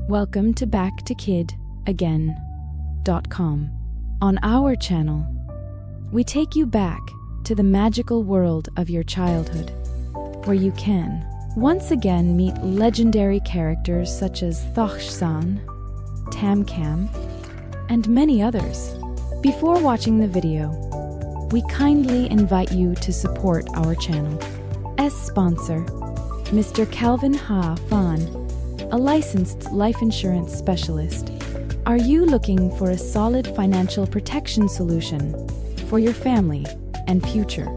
Welcome to BackToKidAgain.com. On our channel, we take you back to the magical world of your childhood, where you can once again meet legendary characters such as Thoshsan, Tamcam, and many others. Before watching the video, we kindly invite you to support our channel. As sponsor, Mr. Calvin Ha Fan, a licensed life insurance specialist. Are you looking for a solid financial protection solution for your family and future?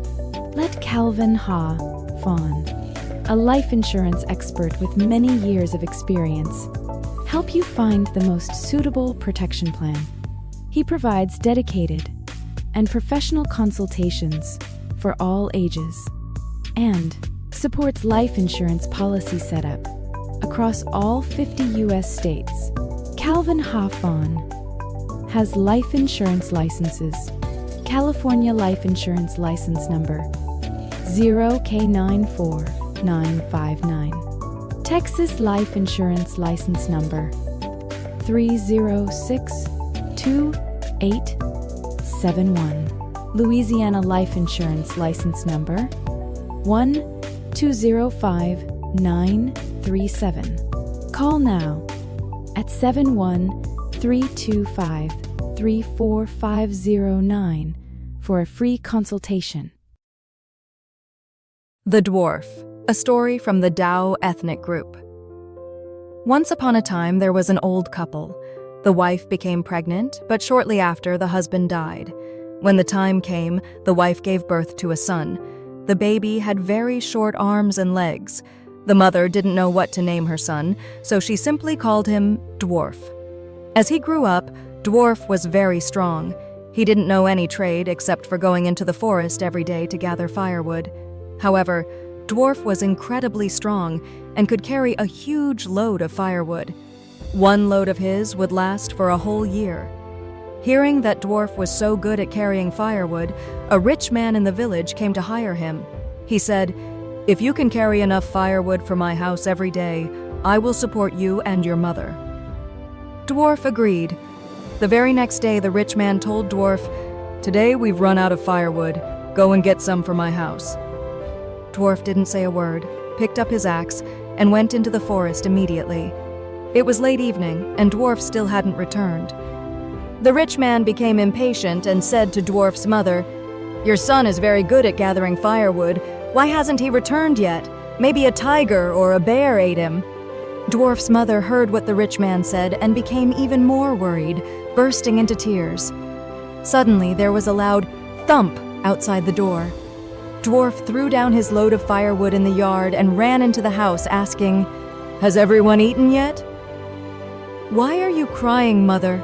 Let Calvin Ha Fan, a life insurance expert with many years of experience, help you find the most suitable protection plan. He provides dedicated and professional consultations for all ages and supports life insurance policy setup across all 50 U.S. states. Calvin Ha Fan has life insurance licenses: California Life Insurance License Number 0K94959, Texas Life Insurance License Number 3062871, Louisiana Life Insurance License Number 1205937. Call now at 71-325-34509 for a free consultation. The Dwarf, a story from the Dao ethnic group. Once upon a time, there was an old couple. The wife became pregnant, but shortly after, the husband died. When the time came, the wife gave birth to a son. The baby had very short arms and legs. The mother didn't know what to name her son, so she simply called him Dwarf. As he grew up, Dwarf was very strong. He didn't know any trade except for going into the forest every day to gather firewood. However, Dwarf was incredibly strong and could carry a huge load of firewood. One load of his would last for a whole year. Hearing that Dwarf was so good at carrying firewood, a rich man in the village came to hire him. He said, "If you can carry enough firewood for my house every day, I will support you and your mother." Dwarf agreed. The very next day, the rich man told Dwarf, "Today we've run out of firewood. Go and get some for my house." Dwarf didn't say a word, picked up his axe, and went into the forest immediately. It was late evening, and Dwarf still hadn't returned. The rich man became impatient and said to Dwarf's mother, "Your son is very good at gathering firewood. Why hasn't he returned yet? Maybe a tiger or a bear ate him." Dwarf's mother heard what the rich man said and became even more worried, bursting into tears. Suddenly, there was a loud thump outside the door. Dwarf threw down his load of firewood in the yard and ran into the house asking, "Has everyone eaten yet?" "Why are you crying, mother?"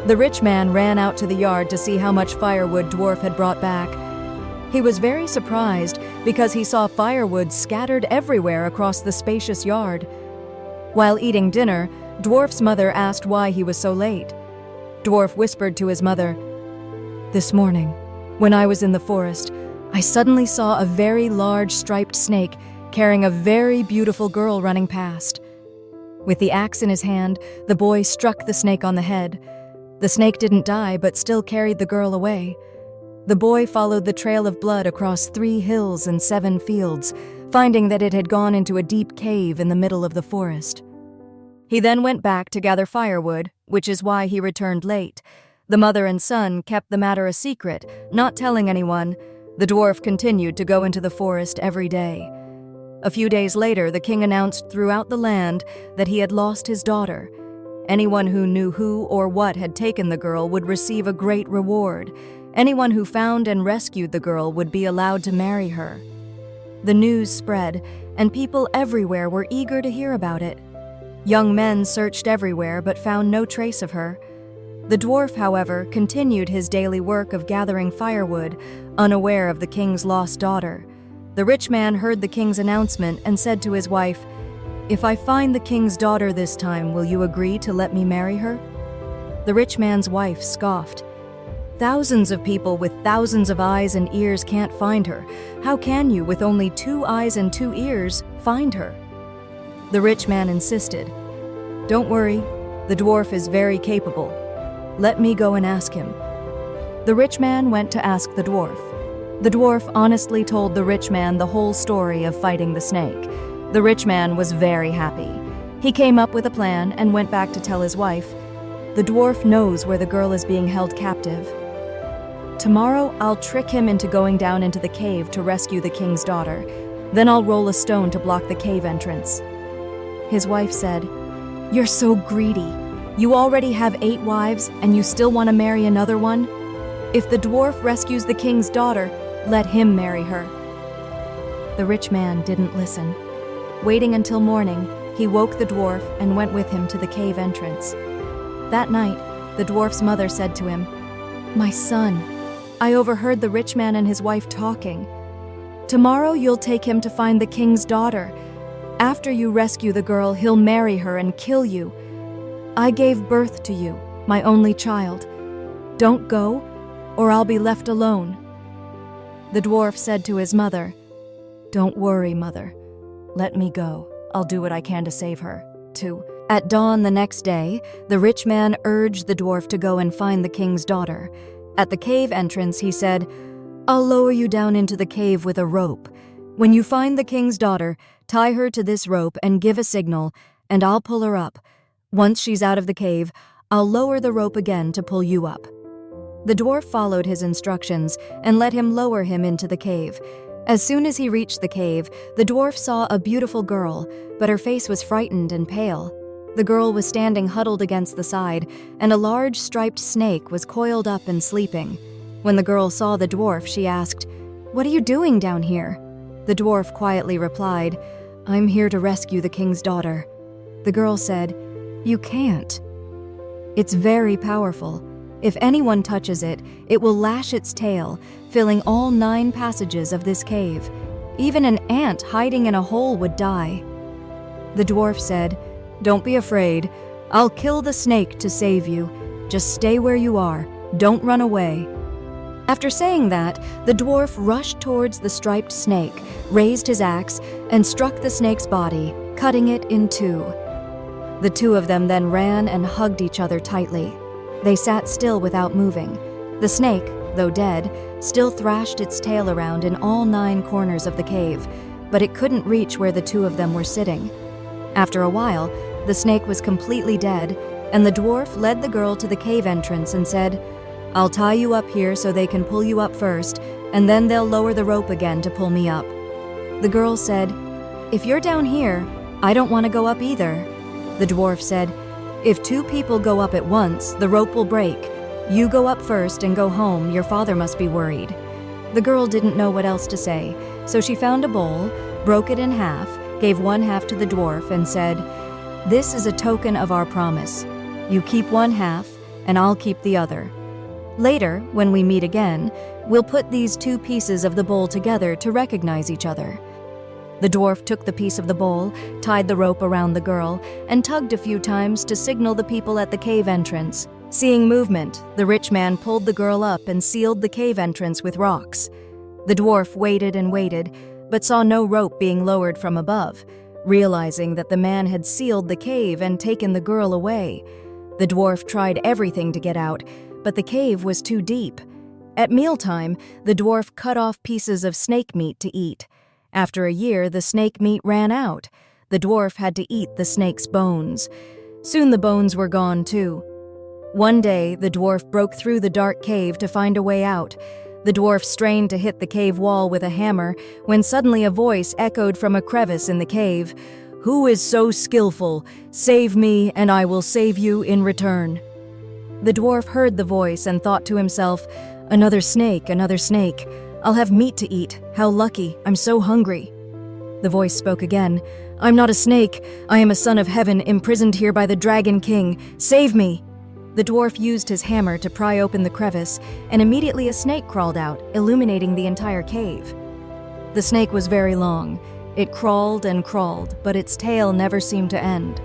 The rich man ran out to the yard to see how much firewood Dwarf had brought back. He was very surprised because he saw firewood scattered everywhere across the spacious yard. While eating dinner, Dwarf's mother asked why he was so late. Dwarf whispered to his mother, "This morning, when I was in the forest, I suddenly saw a very large striped snake carrying a very beautiful girl running past." With the axe in his hand, the boy struck the snake on the head. The snake didn't die but still carried the girl away. The boy followed the trail of blood across 3 hills and 7 fields, finding that it had gone into a deep cave in the middle of the forest. He then went back to gather firewood, which is why he returned late. The mother and son kept the matter a secret, not telling anyone. The dwarf continued to go into the forest every day. A few days later, the king announced throughout the land that he had lost his daughter. Anyone who knew who or what had taken the girl would receive a great reward. Anyone who found and rescued the girl would be allowed to marry her. The news spread, and people everywhere were eager to hear about it. Young men searched everywhere but found no trace of her. The dwarf, however, continued his daily work of gathering firewood, unaware of the king's lost daughter. The rich man heard the king's announcement and said to his wife, "If I find the king's daughter this time, will you agree to let me marry her?" The rich man's wife scoffed. "Thousands of people with thousands of eyes and ears can't find her. How can you, with only 2 eyes and 2 ears, find her?" The rich man insisted. "Don't worry, the dwarf is very capable. Let me go and ask him." The rich man went to ask the dwarf. The dwarf honestly told the rich man the whole story of fighting the snake. The rich man was very happy. He came up with a plan and went back to tell his wife, "The dwarf knows where the girl is being held captive. Tomorrow I'll trick him into going down into the cave to rescue the king's daughter. Then I'll roll a stone to block the cave entrance." His wife said, "You're so greedy. You already have 8 wives and you still want to marry another one? If the dwarf rescues the king's daughter, let him marry her." The rich man didn't listen. Waiting until morning, he woke the dwarf and went with him to the cave entrance. That night, the dwarf's mother said to him, "My son, I overheard the rich man and his wife talking. Tomorrow you'll take him to find the king's daughter. After you rescue the girl, he'll marry her and kill you. I gave birth to you, my only child. Don't go, or I'll be left alone." The dwarf said to his mother, "Don't worry, mother. Let me go. I'll do what I can to save her, too." At dawn the next day, the rich man urged the dwarf to go and find the king's daughter. At the cave entrance, he said, "I'll lower you down into the cave with a rope. When you find the king's daughter, tie her to this rope and give a signal, and I'll pull her up. Once she's out of the cave, I'll lower the rope again to pull you up." The dwarf followed his instructions and let him lower him into the cave. As soon as he reached the cave, the dwarf saw a beautiful girl, but her face was frightened and pale. The girl was standing huddled against the side, and a large striped snake was coiled up and sleeping. When the girl saw the dwarf, she asked, "What are you doing down here?" The dwarf quietly replied, "I'm here to rescue the king's daughter." The girl said, "You can't. It's very powerful. If anyone touches it, it will lash its tail, filling all 9 passages of this cave. Even an ant hiding in a hole would die." The dwarf said, "Don't be afraid. I'll kill the snake to save you. Just stay where you are. Don't run away." After saying that, the dwarf rushed towards the striped snake, raised his axe, and struck the snake's body, cutting it in 2. The 2 of them then ran and hugged each other tightly. They sat still without moving. The snake, though dead, still thrashed its tail around in all 9 corners of the cave, but it couldn't reach where the 2 of them were sitting. After a while, the snake was completely dead, and the dwarf led the girl to the cave entrance and said, "I'll tie you up here so they can pull you up first, and then they'll lower the rope again to pull me up." The girl said, "If you're down here, I don't want to go up either." The dwarf said, "If 2 people go up at once, the rope will break. You go up first and go home. Your father must be worried." The girl didn't know what else to say, so she found a bowl, broke it in half, gave 1/2 to the dwarf, and said, "This is a token of our promise. You keep 1/2, and I'll keep the other. Later, when we meet again, we'll put these 2 pieces of the bowl together to recognize each other." The dwarf took the piece of the bowl, tied the rope around the girl, and tugged a few times to signal the people at the cave entrance. Seeing movement, the rich man pulled the girl up and sealed the cave entrance with rocks. The dwarf waited and waited, but saw no rope being lowered from above. Realizing that the man had sealed the cave and taken the girl away, the dwarf tried everything to get out, but the cave was too deep. At mealtime, the dwarf cut off pieces of snake meat to eat. After a year, the snake meat ran out. The dwarf had to eat the snake's bones. Soon the bones were gone too. One day, the dwarf broke through the dark cave to find a way out. The dwarf strained to hit the cave wall with a hammer when suddenly a voice echoed from a crevice in the cave. "Who is so skillful? Save me, and I will save you in return." The dwarf heard the voice and thought to himself, "Another snake, another snake. I'll have meat to eat. How lucky. I'm so hungry." The voice spoke again. "I'm not a snake. I am a son of heaven, imprisoned here by the Dragon King. Save me." The dwarf used his hammer to pry open the crevice, and immediately a snake crawled out, illuminating the entire cave. The snake was very long. It crawled and crawled, but its tail never seemed to end.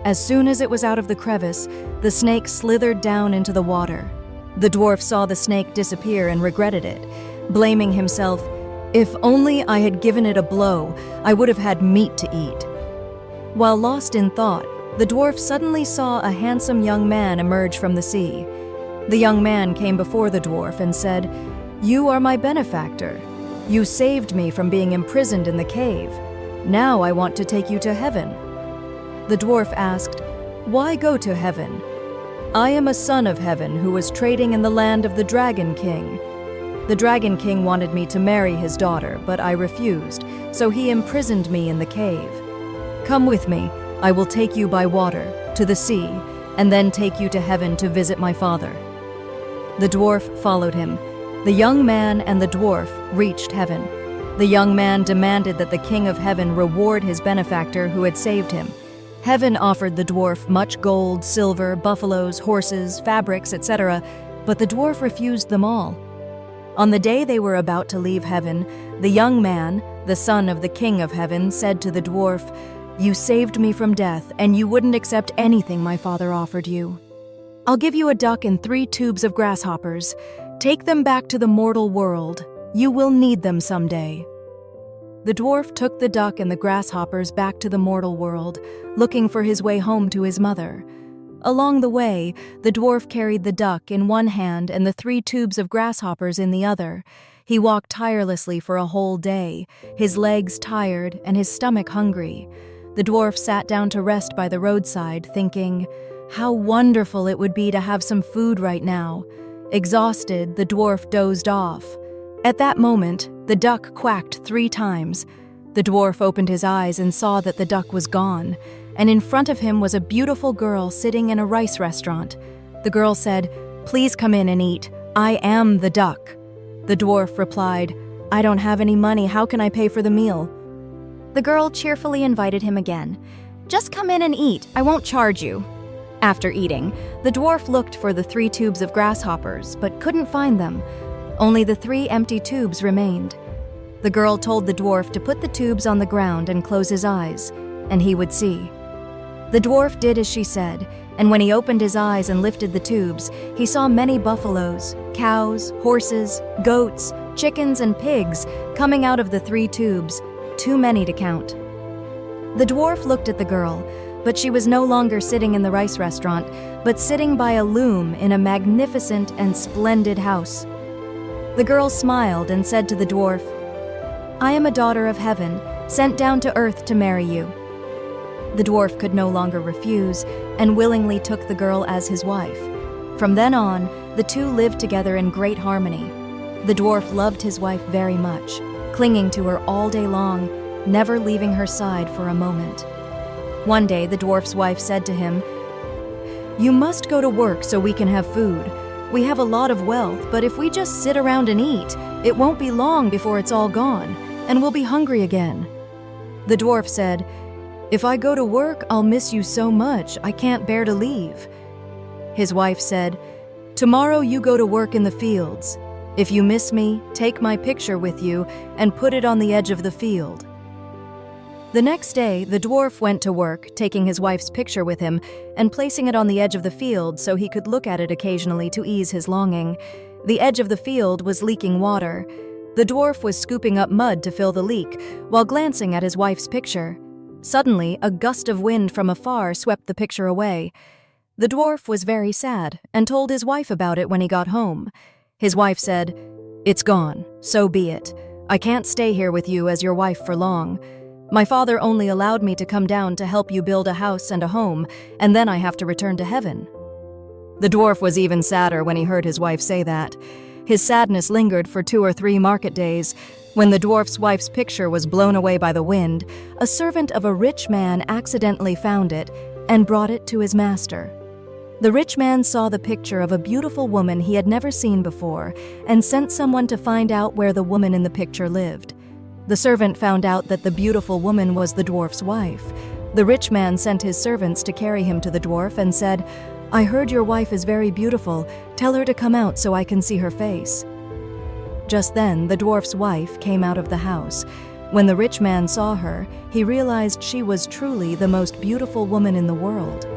As soon as it was out of the crevice, the snake slithered down into the water. The dwarf saw the snake disappear and regretted it, blaming himself, "If only I had given it a blow, I would have had meat to eat." While lost in thought, the dwarf suddenly saw a handsome young man emerge from the sea. The young man came before the dwarf and said, "You are my benefactor. You saved me from being imprisoned in the cave. Now I want to take you to heaven." The dwarf asked, "Why go to heaven?" "I am a son of heaven who was trading in the land of the Dragon King. The Dragon King wanted me to marry his daughter, but I refused, so he imprisoned me in the cave. Come with me, I will take you by water, to the sea, and then take you to heaven to visit my father." The dwarf followed him. The young man and the dwarf reached heaven. The young man demanded that the King of Heaven reward his benefactor who had saved him. Heaven offered the dwarf much gold, silver, buffaloes, horses, fabrics, etc., but the dwarf refused them all. On the day they were about to leave heaven, the young man, the son of the King of Heaven, said to the dwarf, "You saved me from death, and you wouldn't accept anything my father offered you. I'll give you a duck and 3 tubes of grasshoppers. Take them back to the mortal world. You will need them someday." The dwarf took the duck and the grasshoppers back to the mortal world, looking for his way home to his mother. Along the way, the dwarf carried the duck in one hand and the 3 tubes of grasshoppers in the other. He walked tirelessly for a whole day, his legs tired and his stomach hungry. The dwarf sat down to rest by the roadside, thinking, how wonderful it would be to have some food right now. Exhausted, the dwarf dozed off. At that moment, the duck quacked 3 times. The dwarf opened his eyes and saw that the duck was gone, and in front of him was a beautiful girl sitting in a rice restaurant. The girl said, "Please come in and eat. I am the duck." The dwarf replied, "I don't have any money. How can I pay for the meal?" The girl cheerfully invited him again. "Just come in and eat. I won't charge you." After eating, the dwarf looked for the 3 tubes of grasshoppers, but couldn't find them. Only the 3 empty tubes remained. The girl told the dwarf to put the tubes on the ground and close his eyes, and he would see. The dwarf did as she said, and when he opened his eyes and lifted the tubes, he saw many buffaloes, cows, horses, goats, chickens, and pigs coming out of the 3 tubes, too many to count. The dwarf looked at the girl, but she was no longer sitting in the rice restaurant, but sitting by a loom in a magnificent and splendid house. The girl smiled and said to the dwarf, "I am a daughter of heaven, sent down to earth to marry you." The dwarf could no longer refuse and willingly took the girl as his wife. From then on, the two lived together in great harmony. The dwarf loved his wife very much, clinging to her all day long, never leaving her side for a moment. One day, the dwarf's wife said to him, "You must go to work so we can have food. We have a lot of wealth, but if we just sit around and eat, it won't be long before it's all gone, and we'll be hungry again." The dwarf said, "If I go to work, I'll miss you so much, I can't bear to leave." His wife said, "Tomorrow you go to work in the fields. If you miss me, take my picture with you and put it on the edge of the field." The next day, the dwarf went to work, taking his wife's picture with him and placing it on the edge of the field so he could look at it occasionally to ease his longing. The edge of the field was leaking water. The dwarf was scooping up mud to fill the leak while glancing at his wife's picture. Suddenly, a gust of wind from afar swept the picture away. The dwarf was very sad and told his wife about it when he got home. His wife said, "It's gone, so be it. I can't stay here with you as your wife for long. My father only allowed me to come down to help you build a house and a home, and then I have to return to heaven." The dwarf was even sadder when he heard his wife say that. His sadness lingered for 2 or 3 market days. When the dwarf's wife's picture was blown away by the wind, a servant of a rich man accidentally found it and brought it to his master. The rich man saw the picture of a beautiful woman he had never seen before and sent someone to find out where the woman in the picture lived. The servant found out that the beautiful woman was the dwarf's wife. The rich man sent his servants to carry him to the dwarf and said, "I heard your wife is very beautiful. Tell her to come out so I can see her face." Just then, the dwarf's wife came out of the house. When the rich man saw her, he realized she was truly the most beautiful woman in the world.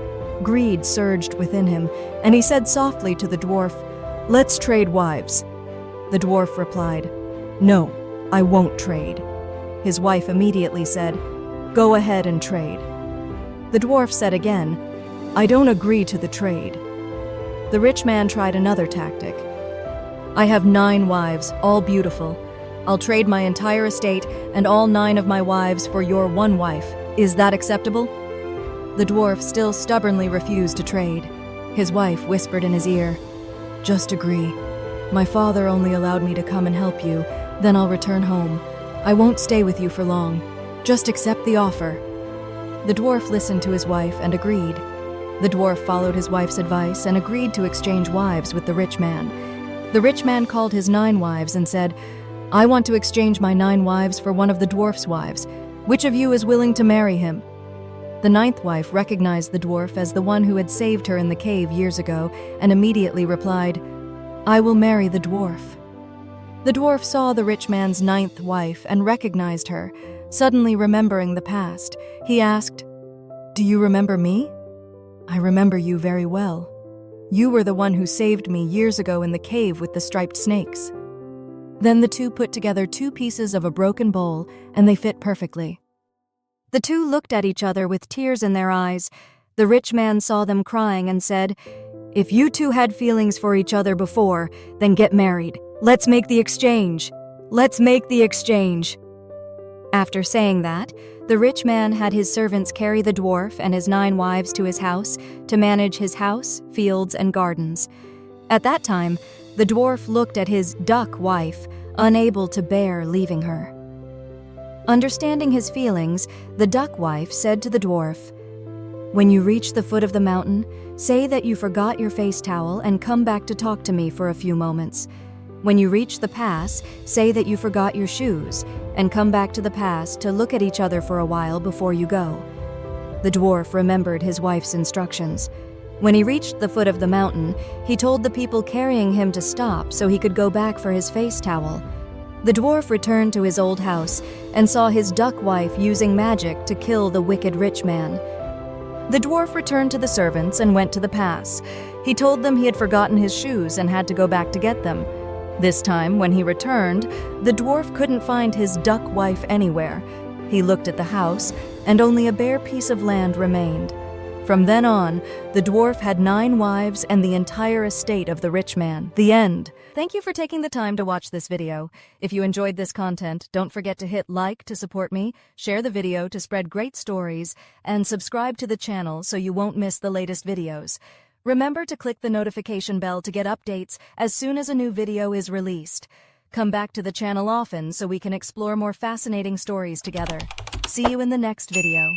Greed surged within him, and he said softly to the dwarf, "Let's trade wives." The dwarf replied, "No, I won't trade." His wife immediately said, "Go ahead and trade." The dwarf said again, "I don't agree to the trade." The rich man tried another tactic. "I have 9 wives, all beautiful. I'll trade my entire estate and all 9 of my wives for your 1 wife. Is that acceptable?" The dwarf still stubbornly refused to trade. His wife whispered in his ear, "Just agree. My father only allowed me to come and help you, then I'll return home. I won't stay with you for long. Just accept the offer." The dwarf listened to his wife and agreed. The dwarf followed his wife's advice and agreed to exchange wives with the rich man. The rich man called his 9 wives and said, "I want to exchange my 9 wives for one of the dwarf's wives. Which of you is willing to marry him?" The 9th wife recognized the dwarf as the one who had saved her in the cave years ago and immediately replied, "I will marry the dwarf." The dwarf saw the rich man's 9th wife and recognized her. Suddenly remembering the past, he asked, "Do you remember me?" "I remember you very well. You were the one who saved me years ago in the cave with the striped snakes." Then the two put together 2 pieces of a broken bowl, and they fit perfectly. The two looked at each other with tears in their eyes. The rich man saw them crying and said, "If you two had feelings for each other before, then get married. Let's make the exchange. Let's make the exchange." After saying that, the rich man had his servants carry the dwarf and his 9 wives to his house to manage his house, fields, and gardens. At that time, the dwarf looked at his duck wife, unable to bear leaving her. Understanding his feelings, the duck wife said to the dwarf, "When you reach the foot of the mountain, say that you forgot your face towel and come back to talk to me for a few moments. When you reach the pass, say that you forgot your shoes and come back to the pass to look at each other for a while before you go." The dwarf remembered his wife's instructions. When he reached the foot of the mountain, he told the people carrying him to stop so he could go back for his face towel. The dwarf returned to his old house and saw his duck wife using magic to kill the wicked rich man. The dwarf returned to the servants and went to the pass. He told them he had forgotten his shoes and had to go back to get them. This time, when he returned, the dwarf couldn't find his duck wife anywhere. He looked at the house, and only a bare piece of land remained. From then on, the dwarf had 9 wives and the entire estate of the rich man. The end. Thank you for taking the time to watch this video. If you enjoyed this content, don't forget to hit like to support me, share the video to spread great stories, and subscribe to the channel so you won't miss the latest videos. Remember to click the notification bell to get updates as soon as a new video is released. Come back to the channel often so we can explore more fascinating stories together. See you in the next video.